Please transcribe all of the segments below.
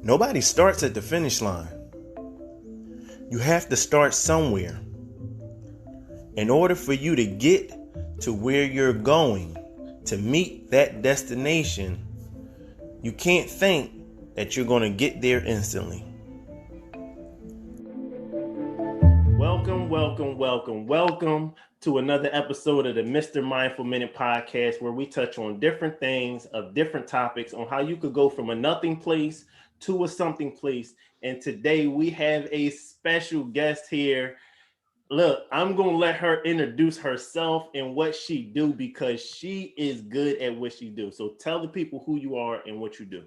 Nobody starts at the finish line. You have to start somewhere. In order for you to get to where you're going, to meet that destination, you can't think that you're going to get there instantly. Welcome to another episode of the Mr. Mindful Minute Podcast, where we touch on different things of different topics on how you could go from a nothing place to a something place. And today we have a special guest here. Look, I'm going to let her introduce herself and what she do, because she is good at what she do. So tell the people who you are and what you do.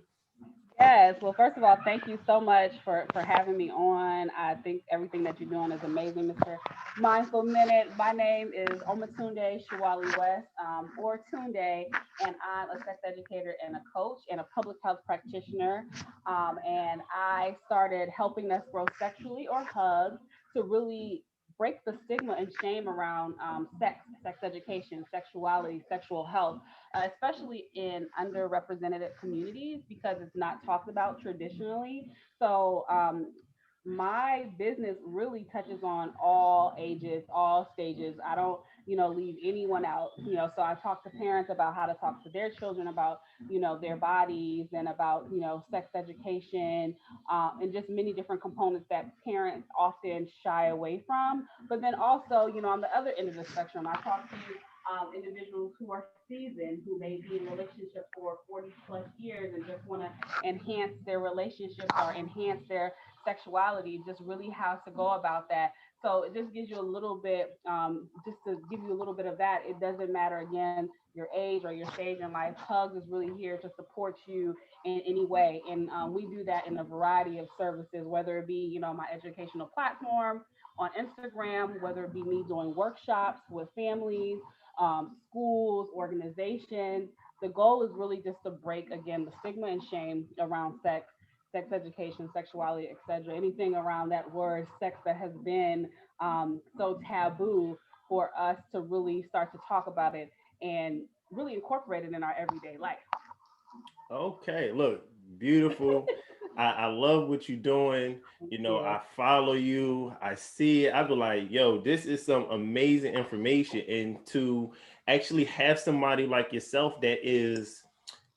Yes. Well, first of all, thank you so much for having me on. I think everything that you're doing is amazing, Mr. Mindful Minute. My name is Omotunde Sowole West, or Tunde, and I'm a sex educator and a coach and a public health practitioner. And I started helping us grow sexually, or H.U.G.S, to really break the stigma and shame around sex education, sexuality, sexual health, especially in underrepresented communities, because it's not talked about traditionally. So my business really touches on all ages, all stages. I don't, leave anyone out. So I talk to parents about how to talk to their children about, their bodies, and about, sex education, and just many different components that parents often shy away from. But then also, on the other end of the spectrum, I talk to individuals who are seasoned, who may be in relationships for 40 plus years and just want to enhance their relationships or enhance their sexuality, just really how to go about that. So it just gives you a little bit, just to give you a little bit of that. It doesn't matter, again, your age or your stage in life. H.U.G.S is really here to support you in any way. And we do that in a variety of services, whether it be, my educational platform on Instagram, whether it be me doing workshops with families, schools, organizations. The goal is really just to break, again, the stigma and shame around sex education, sexuality, etc. Anything around that word sex that has been so taboo, for us to really start to talk about it and really incorporate it in our everyday life. Okay, look, beautiful. I love what you're doing. Thank I you. follow you. I see it. I be like, yo, this is some amazing information. And to actually have somebody like yourself that is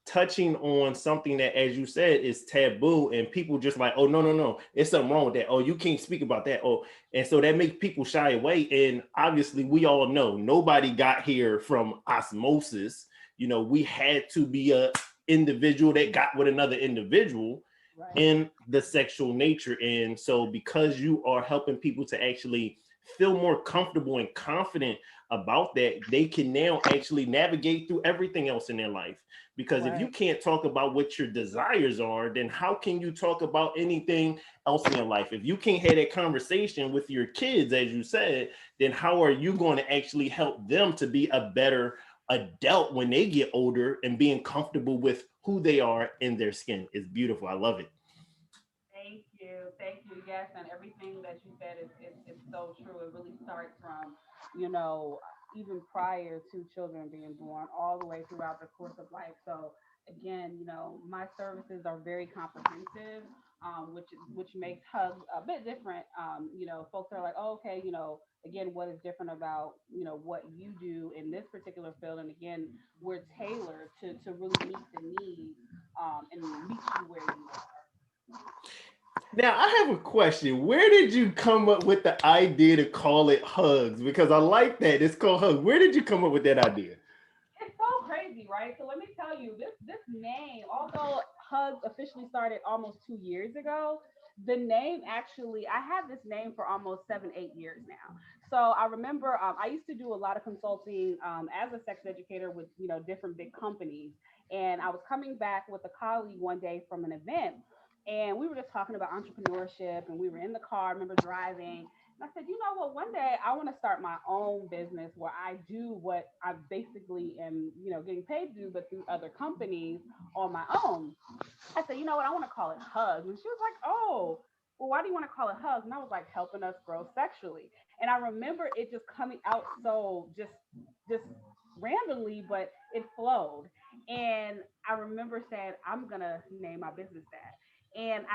touching on something that, as you said, is taboo, and people just like, oh, no, it's something wrong with that. Oh, you can't speak about that. Oh, and so that makes people shy away. And obviously we all know nobody got here from osmosis. We had to be a individual that got with another individual Right. in the sexual nature. And so because you are helping people to actually feel more comfortable and confident about that, they can now actually navigate through everything else in their life. Because if you Right. can't talk about what your desires are, then how can you talk about anything else in your life? If you can't have that conversation with your kids, as you said, then how are you going to actually help them to be a better adult when they get older and being comfortable with who they are in their skin? Is beautiful. I love it. Thank you. Thank you. Yes, and everything that you said is so true. It really starts from, you know, even prior to children being born, all the way throughout the course of life. So again, my services are very comprehensive, which makes H.U.G.S a bit different. Folks are like, oh, okay, again, what is different about, what you do in this particular field? And again, we're tailored to really meet the needs, and meet you where you are. Now, I have a question. Where did you come up with the idea to call it Hugs? Because I like that. It's called Hugs. Where did you come up with that idea? It's so crazy, right? So let me tell you, this name, although H.U.G.S officially started almost 2 years ago, the name actually, I had this name for almost 7, 8 years now. So I remember, I used to do a lot of consulting, as a sex educator with different big companies, and I was coming back with a colleague one day from an event, and we were just talking about entrepreneurship, and we were in the car. I remember driving, and I said, you know what, one day I want to start my own business where I do what I basically am, getting paid to do, but through other companies on my own. I said, you know what, I want to call it H.U.G.S. And she was like, oh, well, why do you want to call it H.U.G.S? And I was like, helping us grow sexually. And I remember it just coming out so just randomly, but it flowed. And I remember saying, I'm gonna name my business that. And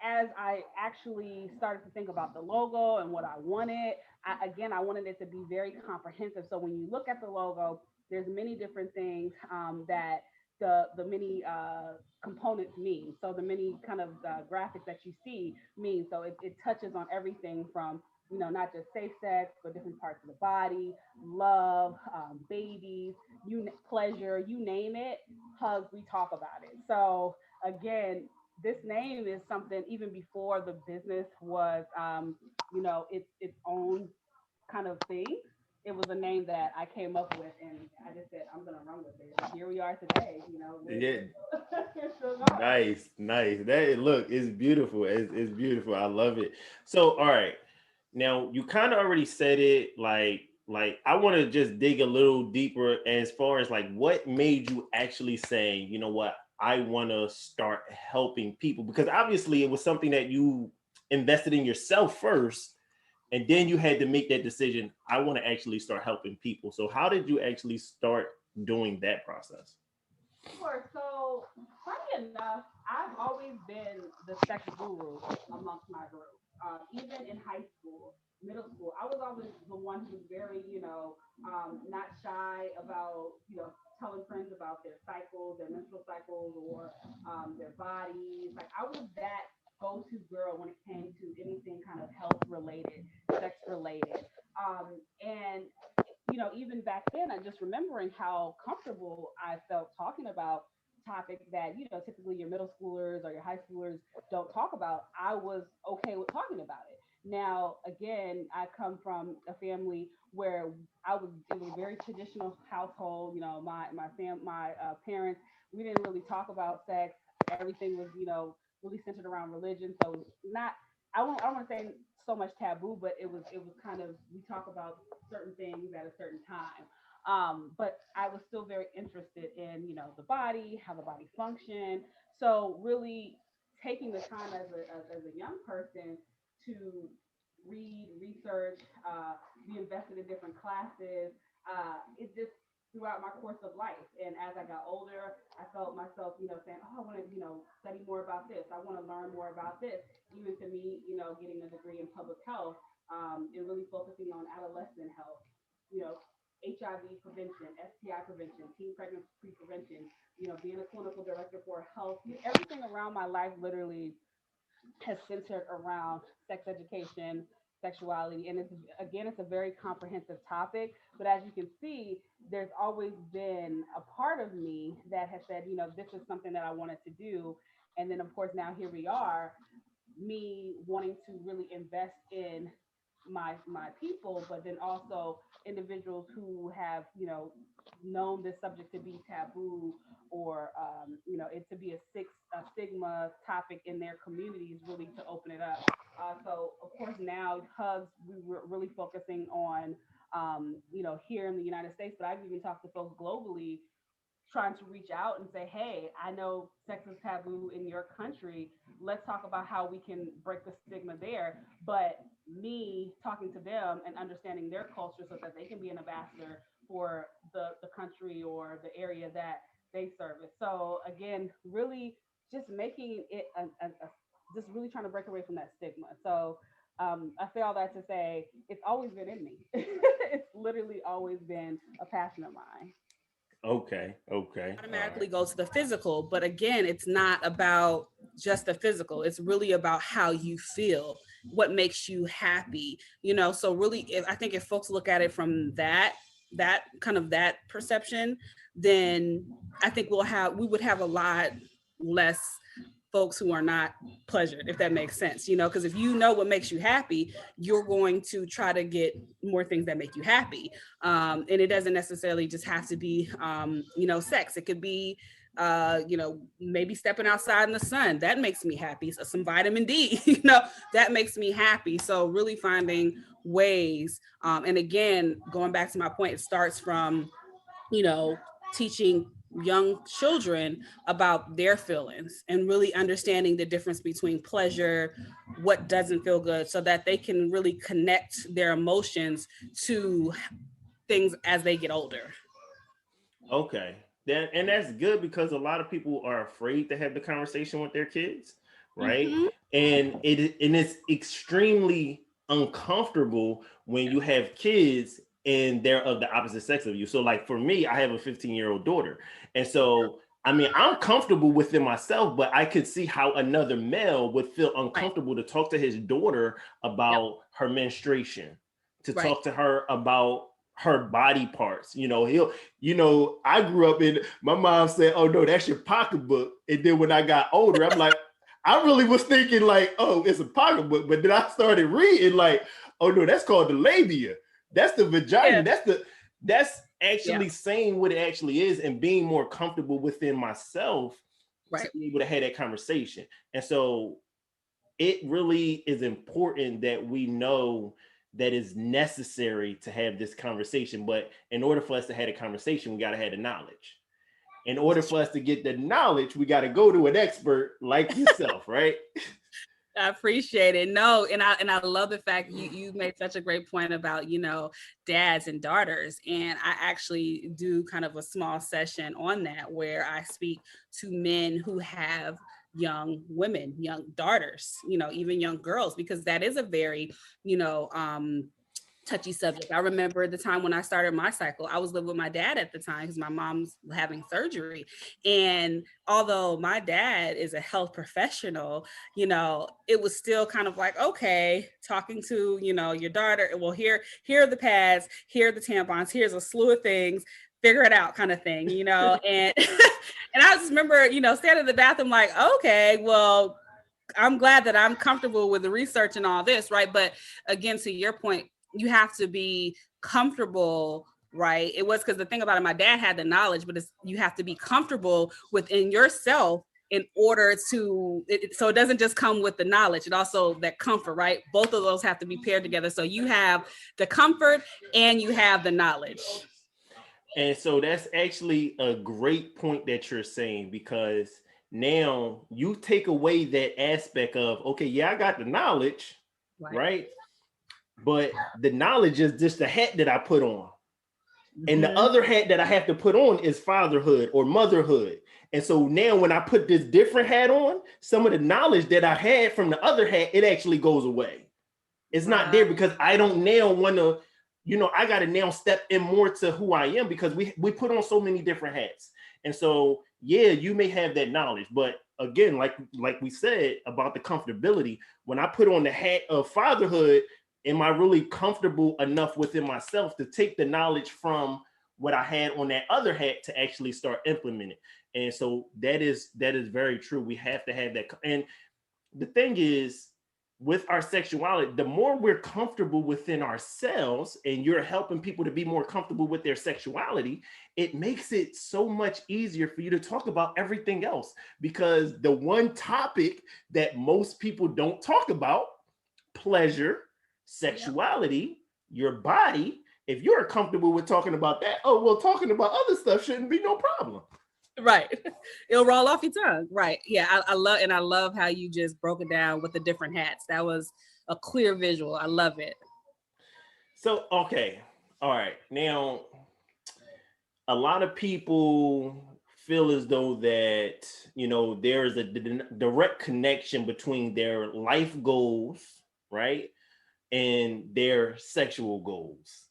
as I actually started to think about the logo and what I wanted, I wanted it to be very comprehensive. So when you look at the logo, there's many different things that the many components mean. So the many kind of graphics that you see mean. So it touches on everything from not just safe sex, but different parts of the body, love, babies, pleasure, you name it. Hugs, we talk about it. So again, this name is something even before the business was, its own kind of thing. It was a name that I came up with, and I just said I'm gonna run with it. And here we are today. Yeah, We're still going. nice, nice. That look, it's beautiful. It's beautiful. I love it. So, all right. Now you kind of already said it. Like I want to just dig a little deeper as far as like what made you actually say, you know what, I want to start helping people, because obviously it was something that you invested in yourself first, and then you had to make that decision. I want to actually start helping people. So how did you actually start doing that process? Sure. So, funny enough, I've always been the sex guru amongst my group. Even in high school, middle school, I was always the one who was very, not shy about, telling friends about their cycles, their menstrual cycles, or their bodies. Like, I was that go-to girl when it came to anything kind of health related, sex related. And even back then, I just remembering how comfortable I felt talking about topics that, typically your middle schoolers or your high schoolers don't talk about. I was okay with talking about it. Now, again, I come from a family where it was a very traditional household. My parents, we didn't really talk about sex. Everything was, really centered around religion. So not, I don't want to say so much taboo, but it was kind of, we talk about certain things at a certain time. But I was still very interested in, the body, how the body functioned. So really taking the time as a young person to read, research, be invested in different classes. It just throughout my course of life. And as I got older, I felt myself, saying, oh, I want to, study more about this. I want to learn more about this. Even to me, getting a degree in public health and really focusing on adolescent health, you know, HIV prevention, STI prevention, teen pregnancy prevention, being a clinical director for health, everything around my life literally has centered around sex education, sexuality, and it's a very comprehensive topic. But as you can see, there's always been a part of me that has said, this is something that I wanted to do. And then of course now here we are, me wanting to really invest in my people, but then also individuals who have known this subject to be taboo, or it to be a stigma topic in their communities, really to open it up. So of course now hugs, we were really focusing on here in the United States, but I've even talked to folks globally trying to reach out and say, hey, I know sex is taboo in your country. Let's talk about how we can break the stigma there. But me talking to them and understanding their culture so that they can be an ambassador for the country or the area that they service. So again, really just making it just really trying to break away from that stigma. So I say all that to say it's always been in me. It's literally always been a passion of mine. Okay, okay, all Automatically right. go to the physical. But again, it's not about just the physical. It's really about how you feel, what makes you happy. So really, I think if folks look at it from that kind of that perception, then I think we would have a lot less folks who are not pleasured, if that makes sense, because if you know what makes you happy, you're going to try to get more things that make you happy. And it doesn't necessarily just have to be, sex. It could be, maybe stepping outside in the sun. That makes me happy. So some vitamin D, that makes me happy. So really finding ways. And again, going back to my point, it starts from, teaching young children about their feelings and really understanding the difference between pleasure, what doesn't feel good, so that they can really connect their emotions to things as they get older. Okay. And that's good because a lot of people are afraid to have the conversation with their kids, right? Mm-hmm. And it's extremely uncomfortable when you have kids and they're of the opposite sex of you. So like for me, I have a 15-year-old daughter. And so I mean, I'm comfortable within myself, but I could see how another male would feel Right. uncomfortable to talk to his daughter Yep. about her menstruation, to Right. talk to her about her body parts. I grew up in, my mom said, "Oh no, that's your pocketbook." And then when I got older, I'm like, I really was thinking like, "Oh, it's a pocketbook." But then I started reading like, "Oh no, that's called the labia. That's the vagina. Yeah. That's Yeah. actually saying what it actually is and being more comfortable within myself to Right. be able to have that conversation." And so it really is important that we know that it's necessary to have this conversation. But in order for us to have a conversation, we got to have the knowledge. In order for us to get the knowledge, we got to go to an expert like yourself, right? I appreciate it. No, and I love the fact you made such a great point about, dads and daughters. And I actually do kind of a small session on that where I speak to men who have young women, young daughters, even young girls, because that is a very, you know, touchy subject. I remember the time when I started my cycle, I was living with my dad at the time because my mom's having surgery. And although my dad is a health professional, it was still kind of like, okay, talking to, your daughter, well, here are the pads, here are the tampons, here's a slew of things, figure it out kind of thing, and and I just remember, standing in the bathroom like, okay, well, I'm glad that I'm comfortable with the research and all this, right? But again, to your point, you have to be comfortable, right? It was because the thing about it, my dad had the knowledge, but you have to be comfortable within yourself in order to, so it doesn't just come with the knowledge, it also that comfort, right? Both of those have to be paired together. So you have the comfort and you have the knowledge. And so that's actually a great point that you're saying, because now you take away that aspect of, okay, yeah, I got the knowledge, right? But the knowledge is just the hat that I put on. And the other hat that I have to put on is fatherhood or motherhood. And so now when I put this different hat on, some of the knowledge that I had from the other hat, it actually goes away. It's not there because I don't now want to, I got to now step in more to who I am, because we put on so many different hats. And so, yeah, you may have that knowledge, but again, like we said about the comfortability, when I put on the hat of fatherhood, am I really comfortable enough within myself to take the knowledge from what I had on that other hat to actually start implementing? And so that is very true. We have to have that. And the thing is, with our sexuality, the more we're comfortable within ourselves and you're helping people to be more comfortable with their sexuality, it makes it so much easier for you to talk about everything else. Because the one topic that most people don't talk about, pleasure, sexuality, your body, if you're comfortable with talking about that, oh, well, talking about other stuff shouldn't be no problem. Right. It'll roll off your tongue. Right. Yeah. I love how you just broke it down with the different hats. That was a clear visual. I love it. So, okay. All right. Now, a lot of people feel as though that, there is a direct connection between their life goals, right, and their sexual goals.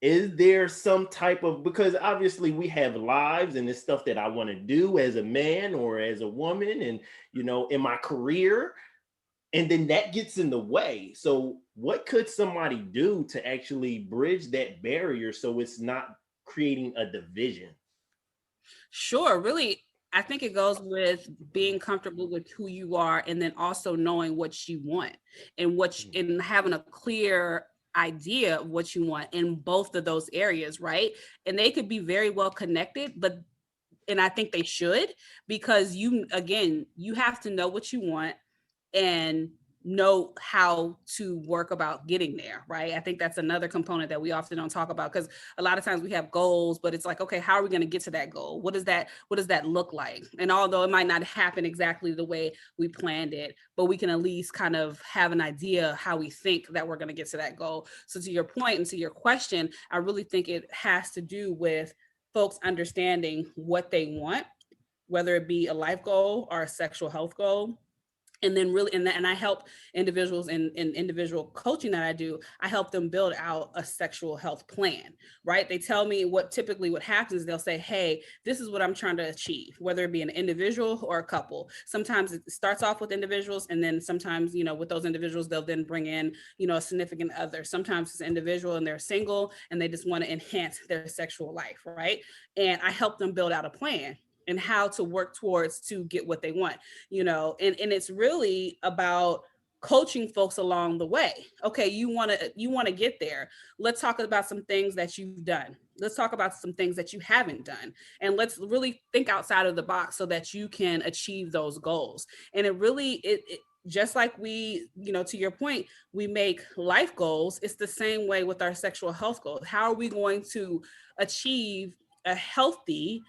Is there some type of, because obviously we have lives and it's stuff that I want to do as a man or as a woman, and in my career, and then that gets in the way. So what could somebody do to actually bridge that barrier so it's not creating a division? Sure. Really, I think it goes with being comfortable with who you are, and then also knowing what you want and and having a clear idea of what you want in both of those areas, right? And they could be very well connected, and I think they should, because you have to know what you want and know how to work about getting there, right? I think that's another component that we often don't talk about, because a lot of times we have goals, but it's like, okay, how are we going to get to that goal? What does that look like? And although it might not happen exactly the way we planned it, but we can at least kind of have an idea how we think that we're going to get to that goal. So to your point and to your question, I really think it has to do with folks understanding what they want, whether it be a life goal or a sexual health goal. And then really, and I help individuals in individual coaching that I do, I help them build out a sexual health plan, right? They tell me what happens is they'll say, hey, this is what I'm trying to achieve, whether it be an individual or a couple. Sometimes it starts off with individuals, and then sometimes, with those individuals, they'll then bring in, a significant other. Sometimes it's an individual and they're single and they just want to enhance their sexual life, right? And I help them build out a plan and how to work towards to get what they want, and it's really about coaching folks along the way. Okay, you want to get there. Let's talk about some things that you've done. Let's talk about some things that you haven't done. And let's really think outside of the box so that you can achieve those goals. And it just like we, to your point, we make life goals. It's the same way with our sexual health goals. How are we going to achieve a healthy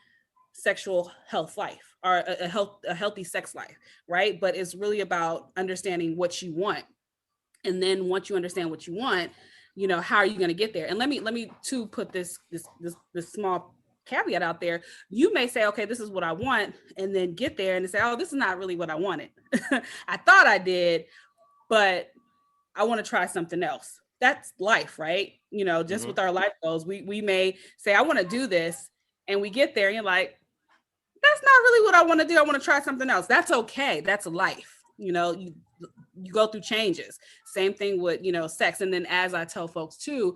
sexual health life or a healthy sex life, right? But it's really about understanding what you want. And then once you understand what you want, how are you going to get there? And let me too put this small caveat out there. You may say, okay, this is what I want, and then get there and say, oh, this is not really what I wanted. I thought I did, but I want to try something else. That's life, right? Just with our life goals, we may say, I want to do this, and we get there and you're like, that's not really what I want to do. I want to try something else. That's okay. That's life. You go through changes. Same thing with, sex. And then as I tell folks too,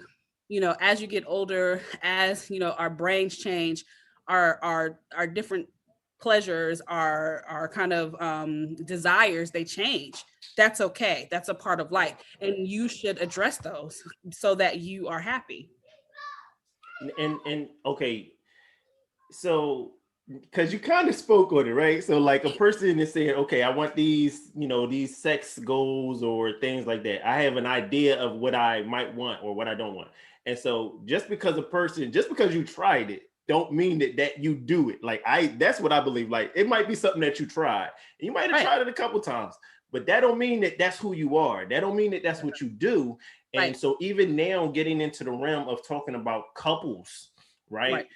as you get older, as, our brains change, our different pleasures, our kind of desires, they change. That's okay. That's a part of life. And you should address those so that you are happy. And okay, so because you kind of spoke on it, right? So like a person is saying, okay, I want these, these sex goals or things like that. I have an idea of what I might want or what I don't want. And so just because you tried it, don't mean that you do it. Like that's what I believe. Like it might be something that you tried. And you might have tried it a couple times, but that don't mean that that's who you are. That don't mean that that's what you do. And so even now getting into the realm of talking about couples, right?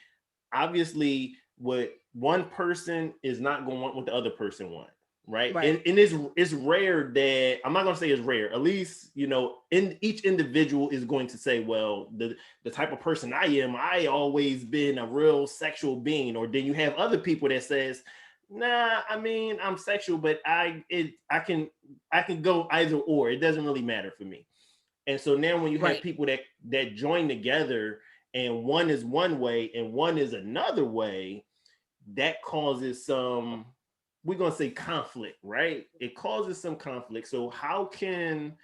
Obviously what one person is not going to want what the other person want, right? And it's rare that, I'm not going to say it's rare, at least, in each individual is going to say, well, the type of person I always been a real sexual being. Or then you have other people that says, nah, I mean, I'm sexual, but I can go either or. It doesn't really matter for me. And so now when you have people that join together and one is one way and one is another way, that causes some, we're going to say conflict, right? It causes some conflict. So how can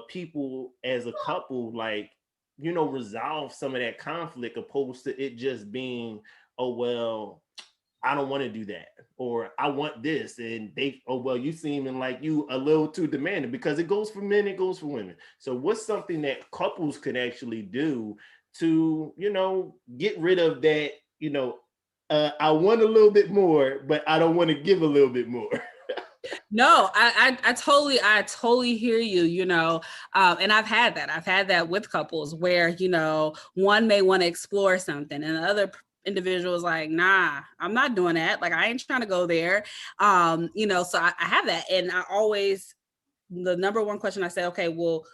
people as a couple, resolve some of that conflict opposed to it just being, oh, well, I don't want to do that, or I want this, and you seeming like you a little too demanding, because it goes for men, it goes for women. So what's something that couples could actually do to, get rid of that, I want a little bit more, but I don't want to give a little bit more. No, I totally hear you, and I've had that with couples where, one may want to explore something and the other individual is like, nah, I'm not doing that. Like, I ain't trying to go there. So I have that. And the number one question I say, okay, well,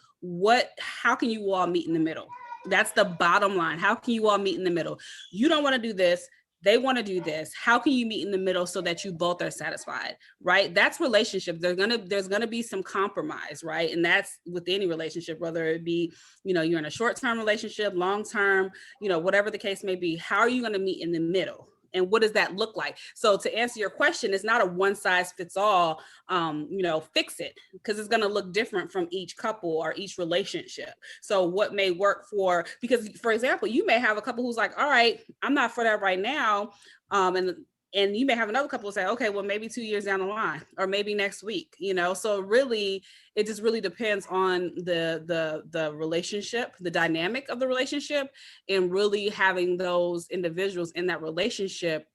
how can you all meet in the middle? That's the bottom line. How can you all meet in the middle? You don't want to do this. They want to do this. How can you meet in the middle so that you both are satisfied, right? That's relationship. There's gonna be some compromise, right? And that's with any relationship, whether it be, you're in a short-term relationship, long-term, whatever the case may be. How are you gonna meet in the middle? And what does that look like? So to answer your question, it's not a one size fits all, fix it, because it's going to look different from each couple or each relationship. So what may work because for example, you may have a couple who's like, all right, I'm not for that right now. And you may have another couple say, okay, well, maybe 2 years down the line, or maybe next week, so really, it just really depends on the relationship, the dynamic of the relationship, and really having those individuals in that relationship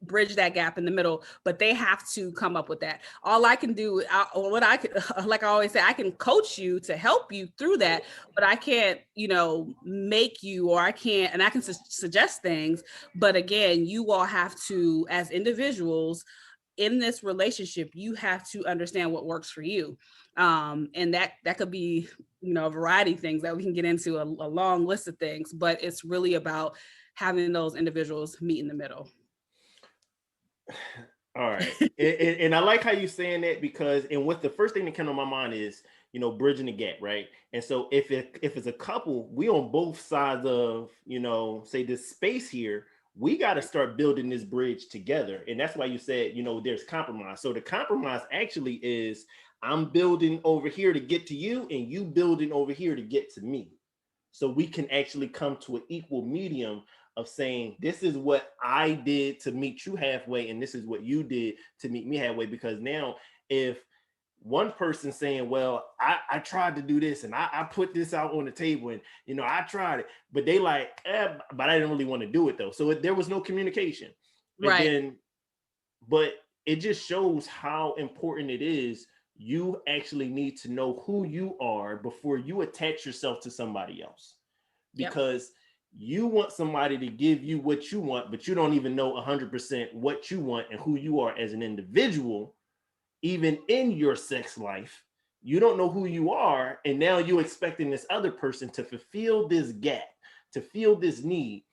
bridge that gap in the middle, but they have to come up with that. All I can do, what I can, like I always say, I can coach you to help you through that, but I can't, make you, or I can't, and I can suggest things. But again, you all have to, as individuals in this relationship, you have to understand what works for you. And that could be, a variety of things that we can get into, a long list of things, but it's really about having those individuals meet in the middle. All right. and I like how you're saying that, because, and what the first thing that came to my mind is, bridging the gap, right? And so if it's a couple, we on both sides of, say this space here, we got to start building this bridge together. And that's why you said, there's compromise. So the compromise actually is, I'm building over here to get to you, and you building over here to get to me. So we can actually come to an equal medium of saying, this is what I did to meet you halfway, and this is what you did to meet me halfway. Because now if one person saying, well, I tried to do this, and I put this out on the table, and I tried it, but they like, but I didn't really want to do it though. So there was no communication. Right. But it just shows how important it is. You actually need to know who you are before you attach yourself to somebody else, because you want somebody to give you what you want, but you don't even know 100% what you want and who you are as an individual. Even in your sex life, you don't know who you are, and now you're expecting this other person to fulfill this gap, to fill this need.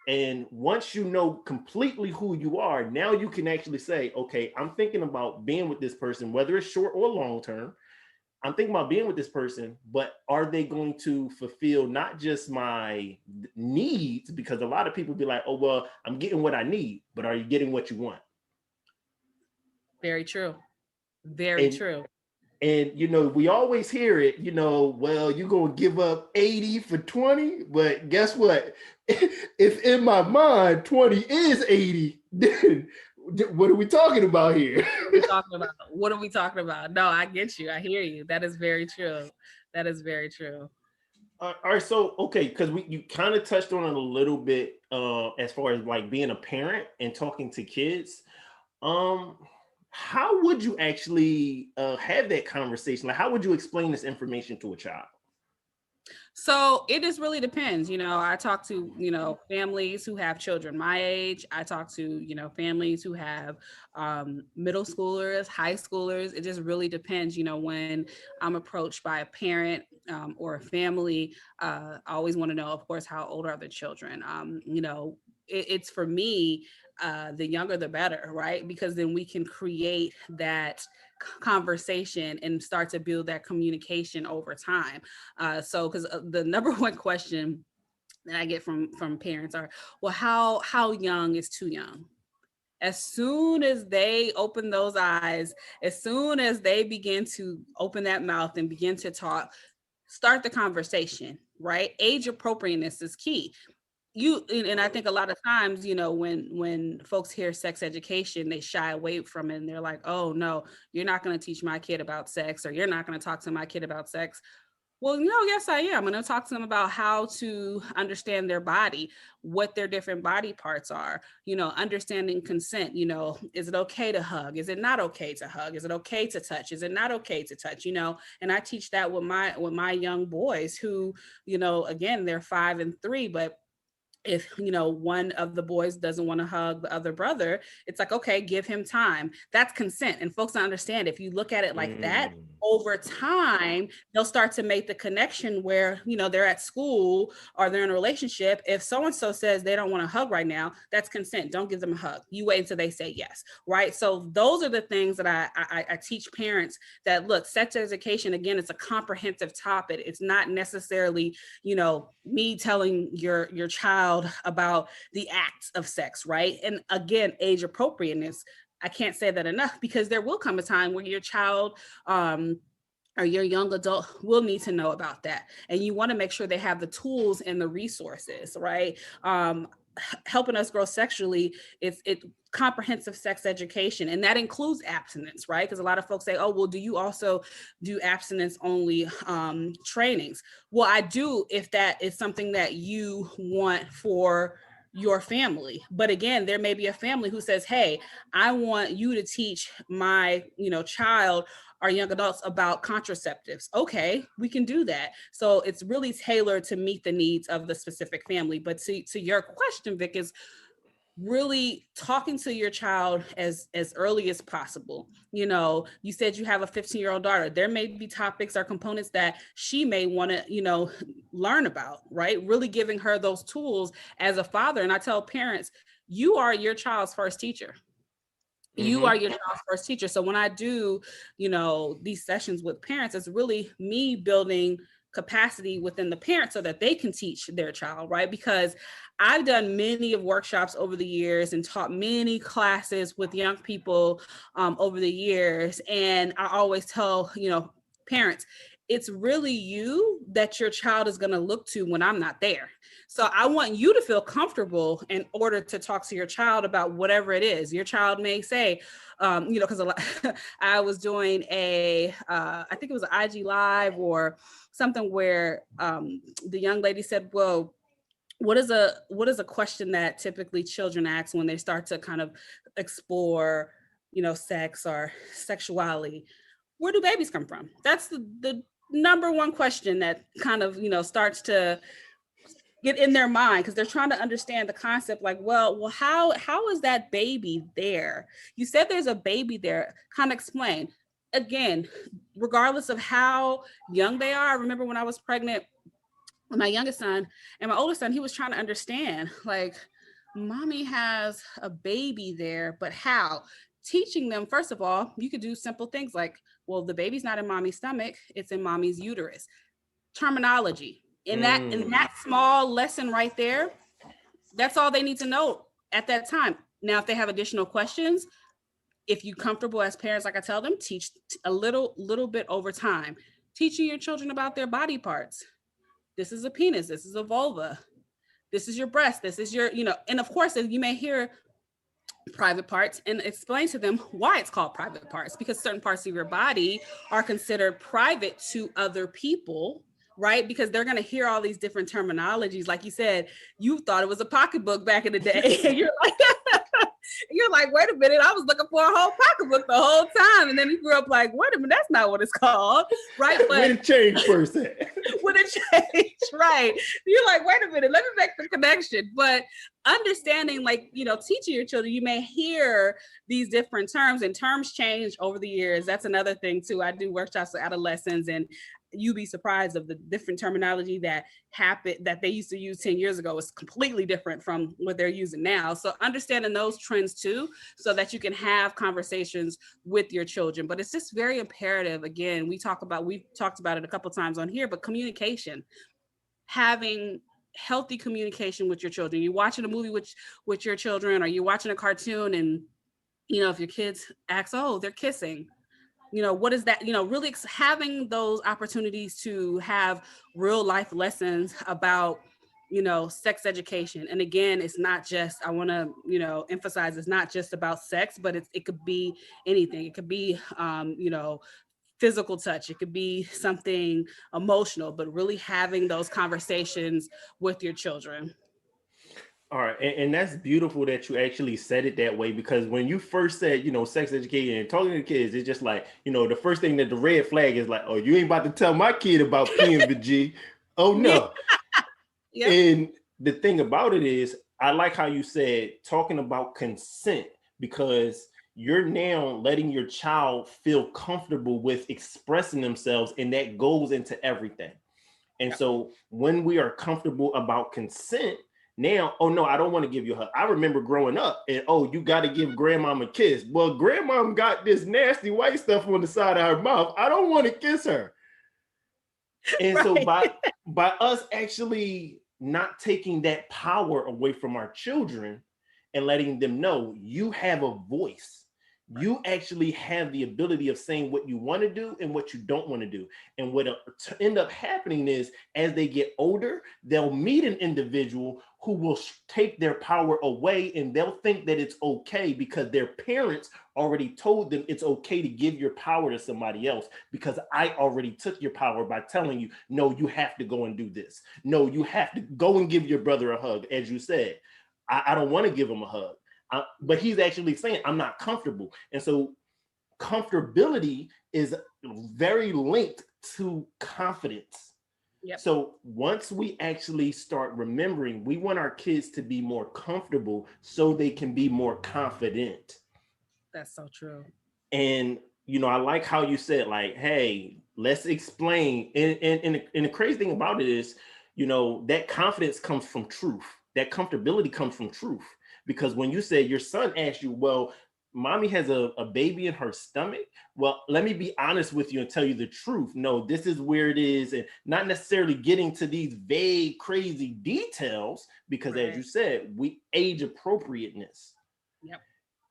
And once you know completely who you are, now you can actually say, okay, I'm thinking about being with this person, whether it's short or long term. I'm thinking about being with this person, but are they going to fulfill not just my needs? Because a lot of people be like, oh, well, I'm getting what I need, but are you getting what you want? Very true. Very true. And, we always hear it, well, you're going to give up 80 for 20, but guess what? If in my mind, 20 is 80, then what are we talking about here? What are we talking about? No, I get you. I hear you. That is very true. That is very true. All right. So, okay. Cause you kind of touched on it a little bit, as far as like being a parent and talking to kids. How would you actually have that conversation? Like, how would you explain this information to a child? So it just really depends. I talk to, families who have children my age. I talk to, families who have middle schoolers, high schoolers. It just really depends, when I'm approached by a parent or a family. I always want to know, of course, how old are the children? It's for me, the younger the better, right? Because then we can create that conversation and start to build that communication over time. So because the number one question that I get from parents are, well, how young is too young? As soon as they open those eyes, as soon as they begin to open that mouth and begin to talk, start the conversation, right? Age appropriateness is key. And I think a lot of times, when folks hear sex education, they shy away from it, and they're like, oh no, you're not going to teach my kid about sex, or you're not going to talk to my kid about sex. Well, yes, I am. I'm going to talk to them about how to understand their body, what their different body parts are, understanding consent. Is it okay to hug? Is it not okay to hug? Is it okay to touch? Is it not okay to touch? And I teach that with my young boys who, again, they're 5 and 3, but if one of the boys doesn't want to hug the other brother, it's like, okay, give him time. That's consent. And folks don't understand, if you look at it like that, over time they'll start to make the connection where they're at school or they're in a relationship. If so and so says they don't want to hug right now, that's consent. Don't give them a hug. You wait until they say yes, right? So those are the things that I teach parents, that look, sex education, again, it's a comprehensive topic. It's not necessarily me telling your child about the acts of sex, right? And again, age appropriateness, I can't say that enough, because there will come a time where your child or your young adult will need to know about that, and you want to make sure they have the tools and the resources, right? Helping us grow sexually, it's comprehensive sex education, and that includes abstinence, right? Because a lot of folks say, oh, well, do you also do abstinence only trainings? Well, I do, if that is something that you want for your family. But again, there may be a family who says, hey, I want you to teach my, child or young adults about contraceptives. Okay, we can do that. So it's really tailored to meet the needs of the specific family. But to your question, Vic, is really talking to your child as early as possible. You said you have a 15-year-old daughter. There may be topics or components that she may want to learn about, right? Really giving her those tools as a father. And I tell parents, you are your child's first teacher. You are your child's first teacher. So when I do these sessions with parents, it's really me building capacity within the parent so that they can teach their child, right? Because I've done many of workshops over the years and taught many classes with young people over the years. And I always tell, parents, it's really you that your child is going to look to when I'm not there. So I want you to feel comfortable in order to talk to your child about whatever it is. Your child may say, because I was doing I think it was an IG Live or something where the young lady said, well, what is a question that typically children ask when they start to kind of explore, sex or sexuality? Where do babies come from? That's the number one question that kind of, starts to get in their mind, because they're trying to understand the concept, like, well, how is that baby there? You said there's a baby there. Kind of explain. Again, regardless of how young they are, I remember when I was pregnant with my youngest son and my oldest son, he was trying to understand, like, mommy has a baby there, but how? Teaching them, first of all, you could do simple things like, well, the baby's not in mommy's stomach, it's in mommy's uterus. Terminology. In that small lesson right there, that's all they need to know at that time. Now, if they have additional questions, if you're comfortable as parents, like I tell them, teach a little bit over time. Teaching your children about their body parts. This is a penis, this is a vulva, this is your breast, this is your, and of course, you may hear private parts, and explain to them why it's called private parts, because certain parts of your body are considered private to other people, right? Because they're going to hear all these different terminologies. Like you said, you thought it was a pocketbook back in the day. And you're like, wait a minute, I was looking for a whole pocketbook the whole time. And then you grew up like, wait a minute, that's not what it's called, right? But when it changed first. When it changed, right? You're like, wait a minute, let me make the connection. But understanding, like, teaching your children, you may hear these different terms, and terms change over the years. That's another thing too. I do workshops with adolescents, and you'd be surprised of the different terminology that they used to use 10 years ago is completely different from what they're using now. So understanding those trends too, so that you can have conversations with your children. But it's just very imperative. Again, we've talked about it a couple of times on here, but communication, having healthy communication with your children. You're watching a movie with your children, or you're watching a cartoon, and if your kids ask, oh, they're kissing, what is that? Really having those opportunities to have real life lessons about, sex education. And again, it's not just, I want to, emphasize, it's not just about sex, but it could be anything. It could be, physical touch. It could be something emotional, but really having those conversations with your children. All right. And that's beautiful that you actually said it that way, because when you first said, sex education and talking to kids, it's just like, the first thing that the red flag is like, oh, you ain't about to tell my kid about PMVG. Oh, no. Yep. And the thing about it is, I like how you said talking about consent, because you're now letting your child feel comfortable with expressing themselves, and that goes into everything. And so when we are comfortable about consent, now, oh no, I don't want to give you a hug. I remember growing up, and oh, you got to give grandmom a kiss. Well, grandmom got this nasty white stuff on the side of her mouth. I don't want to kiss her. And right. So by us actually not taking that power away from our children and letting them know you have a voice, you actually have the ability of saying what you want to do and what you don't want to do. And what end up happening is, as they get older, they'll meet an individual who will take their power away, and they'll think that it's okay because their parents already told them it's okay to give your power to somebody else, because I already took your power by telling you, no, you have to go and do this. No, you have to go and give your brother a hug, as you said. I don't want to give him a hug. But he's actually saying, I'm not comfortable. And so comfortability is very linked to confidence. Yep. So once we actually start remembering, we want our kids to be more comfortable so they can be more confident. That's so true. And I like how you said, like, hey, let's explain. And the crazy thing about it is, that confidence comes from truth. That comfortability comes from truth. Because when you say your son asked you, well, mommy has a baby in her stomach. Well, let me be honest with you and tell you the truth. No, this is where it is. And not necessarily getting to these vague, crazy details, because as you said, we age appropriateness. Yep.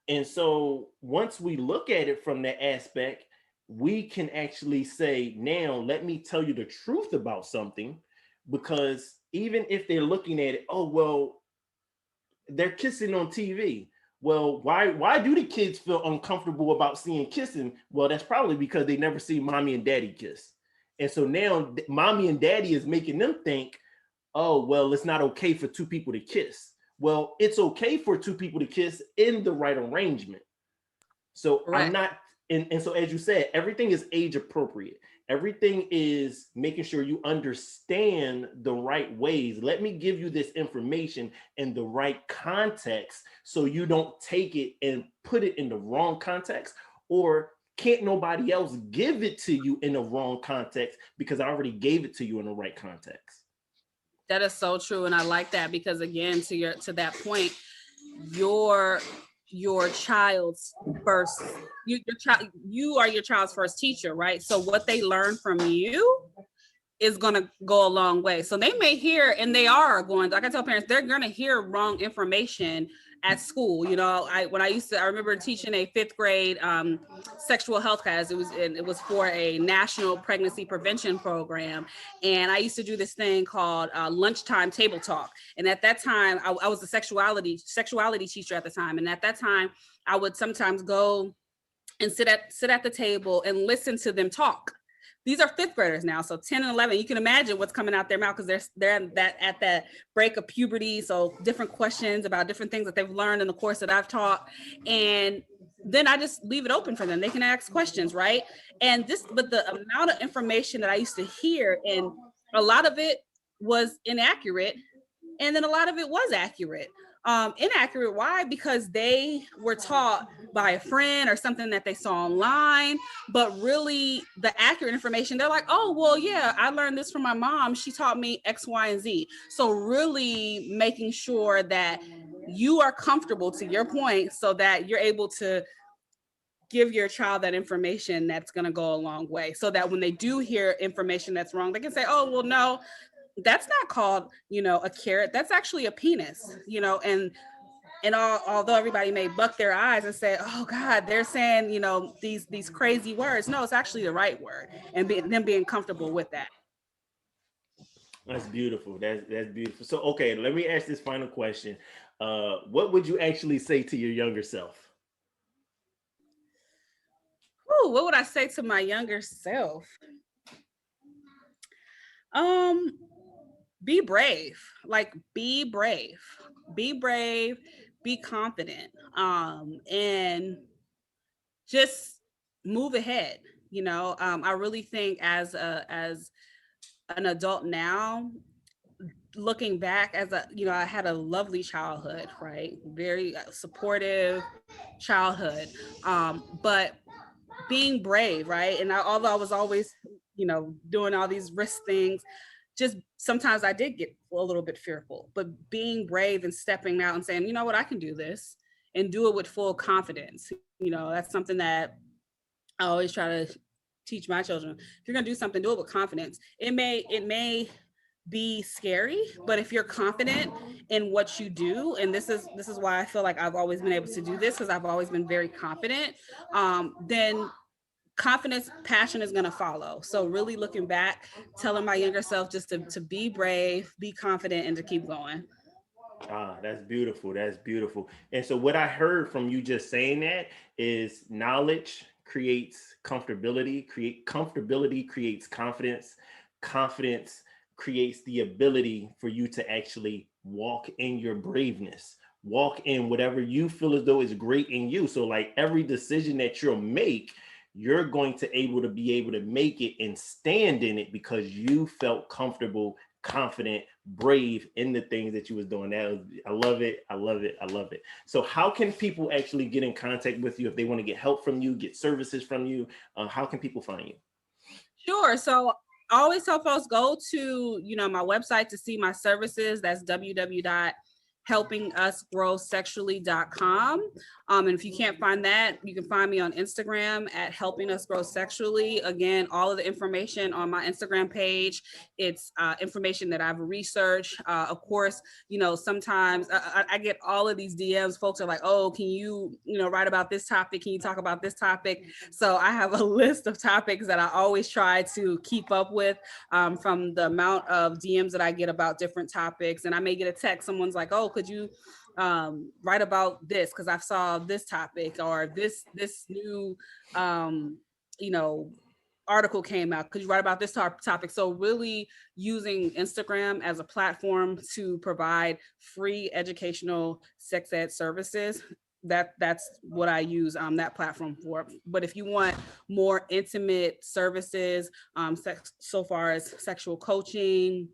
And so once we look at it from that aspect, we can actually say, now let me tell you the truth about something, because even if they're looking at it, oh, well, they're kissing on TV. Well, why do the kids feel uncomfortable about seeing kissing? Well, that's probably because they never see mommy and daddy kiss. And so now mommy and daddy is making them think, oh, well, it's not okay for two people to kiss. Well, it's okay for two people to kiss in the right arrangement. So I'm not, and so as you said, everything is age appropriate. Everything is making sure you understand the right ways. Let me give you this information in the right context so you don't take it and put it in the wrong context, or can't nobody else give it to you in the wrong context because I already gave it to you in the right context. That is so true. And I like that because, again, to that point, your child's first, you are your child's first teacher, right? So what they learn from you is going to go a long way. So they may hear, and they are going, like I tell parents, they're going to hear wrong information at school. I remember teaching a 5th grade sexual health class. It was for a national pregnancy prevention program. And I used to do this thing called lunchtime table talk. And at that time, I was a sexuality teacher at the time. And at that time, I would sometimes go and sit at the table and listen to them talk. These are 5th graders now, so 10 and 11. You can imagine what's coming out their mouth because they're at that break of puberty. So different questions about different things that they've learned in the course that I've taught, and then I just leave it open for them. They can ask questions, right? But the amount of information that I used to hear, and a lot of it was inaccurate, and then a lot of it was accurate. Inaccurate. Why? Because they were taught by a friend or something that they saw online, but really the accurate information, they're like, oh, well, yeah, I learned this from my mom. She taught me X, Y, and Z. So really making sure that you are comfortable, to your point, so that you're able to give your child that information that's going to go a long way, so that when they do hear information that's wrong, they can say, oh, well, no, that's not called, a carrot. That's actually a penis, although everybody may buck their eyes and say, oh God, they're saying, these crazy words. No, it's actually the right word, and them being comfortable with that. That's beautiful. That's beautiful. So, okay, let me ask this final question. What would you actually say to your younger self? Ooh, what would I say to my younger self? Be brave. Like, be brave. Be brave. Be confident. And just move ahead. I really think as an adult now, looking back I had a lovely childhood, right? Very supportive childhood. But being brave, right? And although I was always, doing all these risk things, just sometimes I did get a little bit fearful, but being brave and stepping out and saying, you know what, I can do this, and do it with full confidence. That's something that I always try to teach my children. If you're going to do something, do it with confidence. It may be scary, but if you're confident in what you do, and this is why I feel like I've always been able to do this, because I've always been very confident, then confidence, passion is going to follow. So really looking back, telling my younger self just to be brave, be confident, and to keep going. That's beautiful. That's beautiful. And so what I heard from you just saying that is knowledge creates comfortability, comfortability creates confidence, confidence creates the ability for you to actually walk in your braveness, walk in whatever you feel as though is great in you. So like every decision that you'll make, you're going to be able to make it and stand in it because you felt comfortable, confident, brave in the things that you was doing. I love it. I love it. I love it. So how can people actually get in contact with you if they want to get help from you, get services from you? How can people find you? Sure. So I always tell folks, go to, my website to see my services. That's www.helpingusgrowsexually.com. And if you can't find that, you can find me on Instagram at Helping Us Grow Sexually. Again, all of the information on my Instagram page, it's information that I've researched. Of course, sometimes I get all of these DMs. Folks are like, oh, can you, write about this topic? Can you talk about this topic? So I have a list of topics that I always try to keep up with from the amount of DMs that I get about different topics. And I may get a text. Someone's like, oh, could you write about this? Because I saw this topic or this new, article came out. Could you write about this topic? So really using Instagram as a platform to provide free educational sex ed services. That's what I use that platform for. But if you want more intimate services, so far as sexual coaching,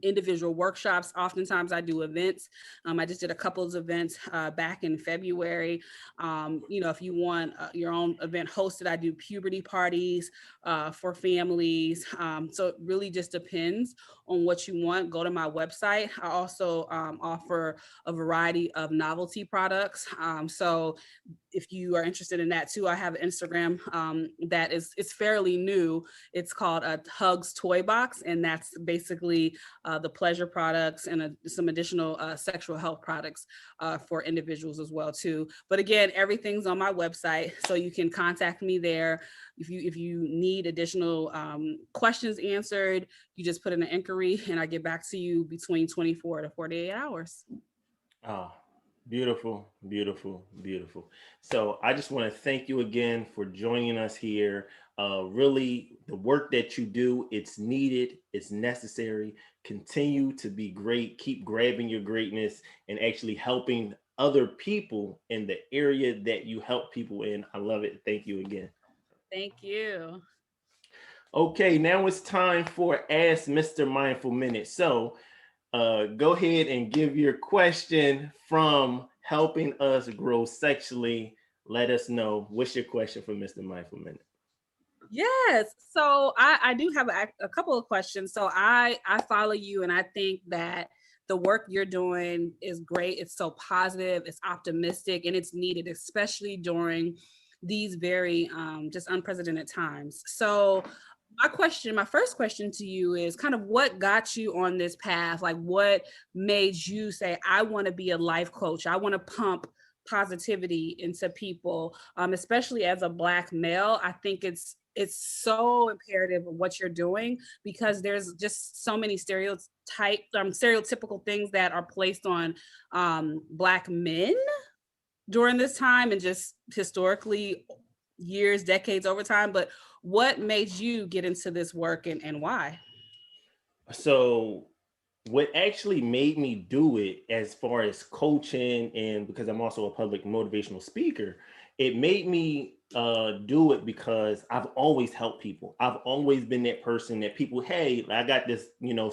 individual workshops. Oftentimes I do events. I just did a couple of events back in February. If you want your own event hosted, I do puberty parties for families. So it really just depends on what you want. Go to my website. I also offer a variety of novelty products. So if you are interested in that too, I have an Instagram that it's fairly new. It's called a H.U.G.S toy box, and that's basically the pleasure products and some additional sexual health products for individuals as well too. But again, everything's on my website, so you can contact me there. If you need additional questions answered, you just put in an inquiry, and I get back to you between 24 to 48 hours. Oh, beautiful, beautiful, beautiful. So I just want to thank you again for joining us here. Really, the work that you do, it's needed, it's necessary. Continue to be great. Keep grabbing your greatness and actually helping other people in the area that you help people in. I love it. Thank you again. Thank you. Okay, now it's time for Ask Mr. Mindful Minute. So go ahead and give your question from Helping Us Grow Sexually. Let us know. What's your question for Mr. Mindful Minute? Yes. So I do have a couple of questions. So I follow you, and I think that the work you're doing is great. It's so positive, it's optimistic, and it's needed, especially during these very just unprecedented times. So my first question to you is kind of what got you on this path? Like what made you say, I want to be a life coach. I want to pump positivity into people, especially as a Black male. I think it's so imperative of what you're doing because there's just so many stereotypical things that are placed on Black men during this time and just historically years, decades over time. But what made you get into this work and why? So what actually made me do it as far as coaching, and because I'm also a public motivational speaker, it made me do it because I've always helped people. I've always been that person that people, hey, I got this,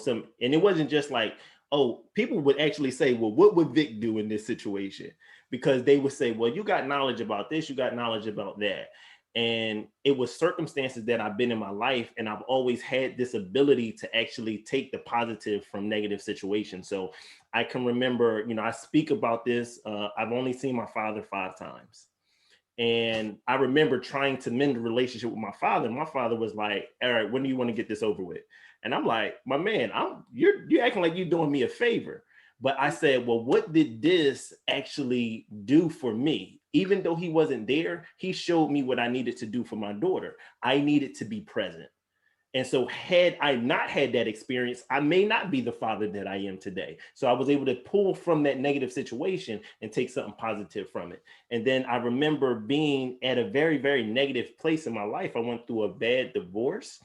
some, and it wasn't just like, oh, people would actually say, well, what would Vic do in this situation? Because they would say, well, you got knowledge about this, you got knowledge about that. And it was circumstances that I've been in my life, and I've always had this ability to actually take the positive from negative situations. So I can remember, I speak about this. I've only seen my father 5 times. And I remember trying to mend a relationship with my father. My father was like, all right, when do you want to get this over with? And I'm like, my man, you're acting like you're doing me a favor. But I said, well, what did this actually do for me? Even though he wasn't there, he showed me what I needed to do for my daughter. I needed to be present. And so had I not had that experience, I may not be the father that I am today. So I was able to pull from that negative situation and take something positive from it. And then I remember being at a very, very negative place in my life. I went through a bad divorce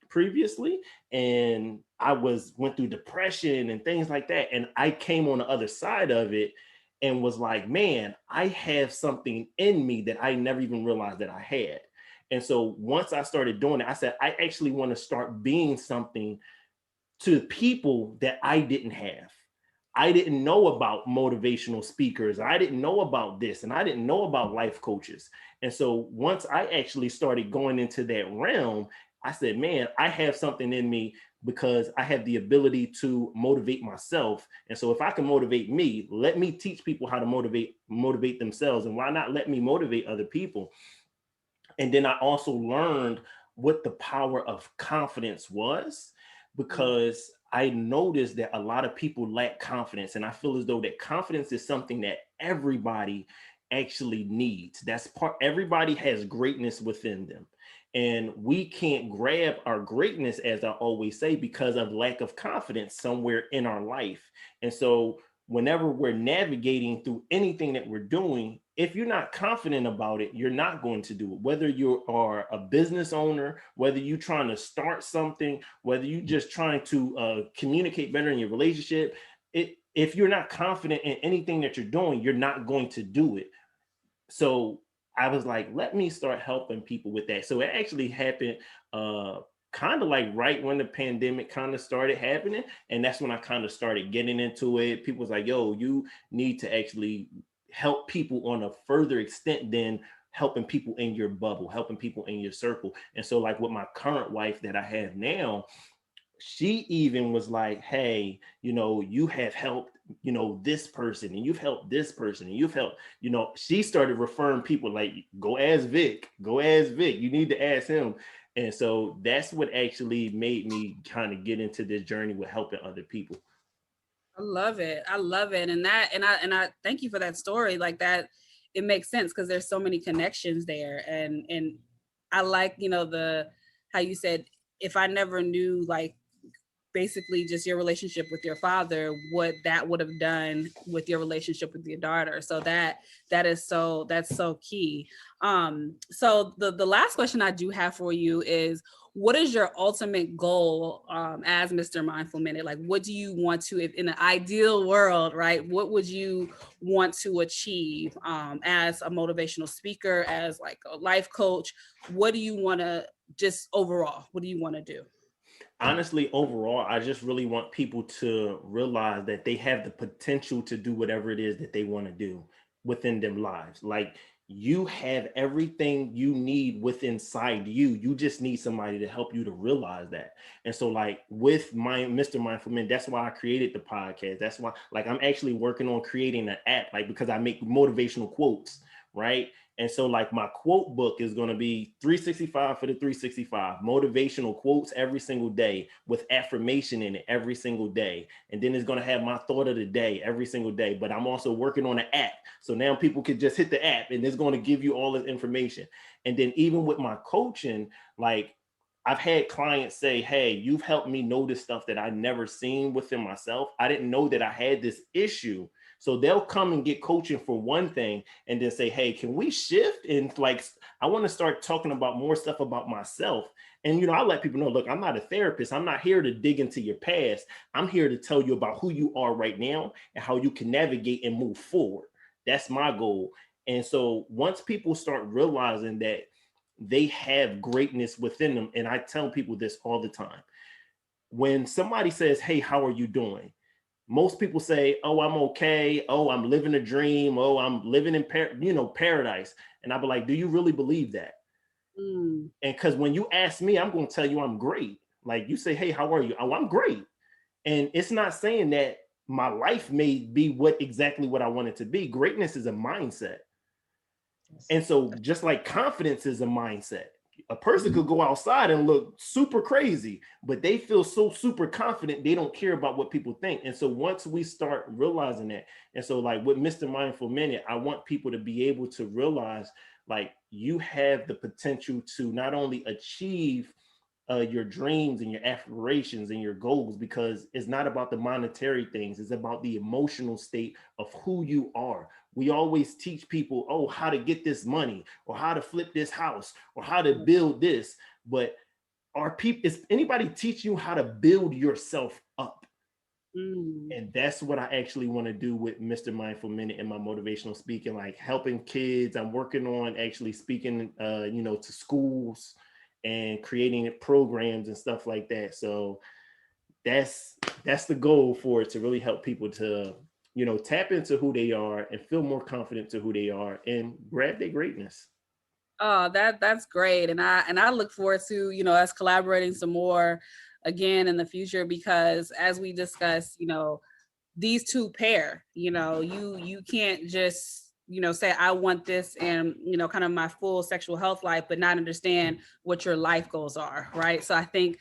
previously, and I went through depression and things like that. And I came on the other side of it. and was like, man, I have something in me that I never even realized that I had. And so once I started doing it, I said, I actually want to start being something to people that I didn't have. I didn't know about motivational speakers. I didn't know about this, and I didn't know about life coaches. And so once I actually started going into that realm, I said, man, I have something in me because I have the ability to motivate myself. And so if I can motivate me, let me teach people how to motivate themselves. And why not let me motivate other people? And then I also learned what the power of confidence was, because I noticed that a lot of people lack confidence. And I feel as though that confidence is something that everybody actually needs. Everybody has greatness within them. And we can't grab our greatness, as I always say, because of lack of confidence somewhere in our life. And so whenever we're navigating through anything that we're doing, if you're not confident about it, you're not going to do it. Whether you are a business owner, whether you're trying to start something, whether you're just trying to communicate better in your relationship, if you're not confident in anything that you're doing, you're not going to do it. So I was like, let me start helping people with that. So it actually happened kind of like right when the pandemic kind of started happening. And that's when I kind of started getting into it. People was like, yo, you need to actually help people on a further extent than helping people in your bubble, helping people in your circle. And so like with my current wife that I have now, she even was like, hey, you have helped, this person, and you've helped this person, and you've helped, she started referring people like, go ask Vic, you need to ask him. And so that's what actually made me kind of get into this journey with helping other people. I love it. I love it. And I thank you for that story. Like that, it makes sense because there's so many connections there. And I like, the how you said, if I never knew like basically just your relationship with your father, what that would have done with your relationship with your daughter. So that's so key. So the last question I do have for you is, what is your ultimate goal as Mr. Mindful Minute? Like, what do you want to, if in an ideal world, right? What would you want to achieve as a motivational speaker, as like a life coach? What do you want to, just overall, what do you want to do? Honestly, overall, I just really want people to realize that they have the potential to do whatever it is that they want to do within their lives. Like, you have everything you need within inside you. You just need somebody to help you to realize that. And so like with my Mr. Mindful Man, that's why I created the podcast. That's why like I'm actually working on creating an app, like because I make motivational quotes, right? And so like my quote book is going to be 365 for the 365 motivational quotes every single day with affirmation in it every single day. And then it's going to have my thought of the day every single day. But I'm also working on an app. So now people can just hit the app and it's going to give you all this information. And then even with my coaching, like I've had clients say, hey, you've helped me notice stuff that I never seen within myself. I didn't know that I had this issue. So they'll come and get coaching for one thing and then say, hey, can we shift? And like, I want to start talking about more stuff about myself. And, I let people know, look, I'm not a therapist. I'm not here to dig into your past. I'm here to tell you about who you are right now and how you can navigate and move forward. That's my goal. And so once people start realizing that they have greatness within them, and I tell people this all the time, when somebody says, hey, how are you doing? Most people say, oh, I'm okay. Oh, I'm living a dream. Oh, I'm living in paradise. And I'll be like, do you really believe that? And because when you ask me, I'm going to tell you I'm great. Like you say, hey, how are you? Oh, I'm great. And it's not saying that my life may be exactly what I want it to be. Greatness is a mindset. And so just like confidence is a mindset. A person could go outside and look super crazy, but they feel so super confident, they don't care about what people think. And so once we start realizing that, and so like with Mr. Mindful Minute, I want people to be able to realize like you have the potential to not only achieve your dreams and your aspirations and your goals, because it's not about the monetary things. It's about the emotional state of who you are. We always teach people, oh, how to get this money or how to flip this house or how to build this. But is anybody teach you how to build yourself up? And that's what I actually want to do with Mr. Mindful Minute and my motivational speaking, like helping kids. I'm working on actually speaking, to schools and creating programs and stuff like that. So that's the goal for it, to really help people to, tap into who they are and feel more confident to who they are and grab their greatness. Oh, that's great. And I look forward to, us collaborating some more again in the future, because as we discussed, these two pair, you can't just, say I want this and, kind of my full sexual health life, but not understand what your life goals are. Right. So I think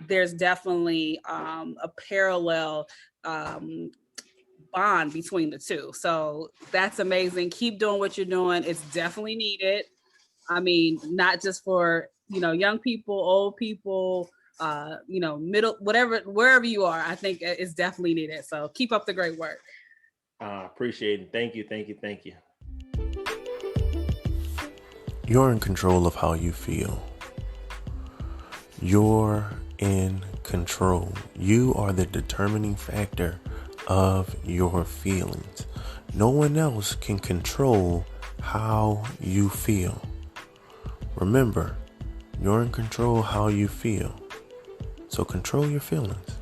there's definitely a parallel bond between the two. So that's amazing. Keep doing what you're doing. It's definitely needed. I mean, not just for, young people, old people, middle, whatever, wherever you are, I think it's definitely needed. So keep up the great work. Appreciate it. Thank you. Thank you. Thank you. You're in control of how you feel. You're in control. You are the determining factor of your feelings. No one else can control how you feel. Remember, you're in control how you feel. So control your feelings.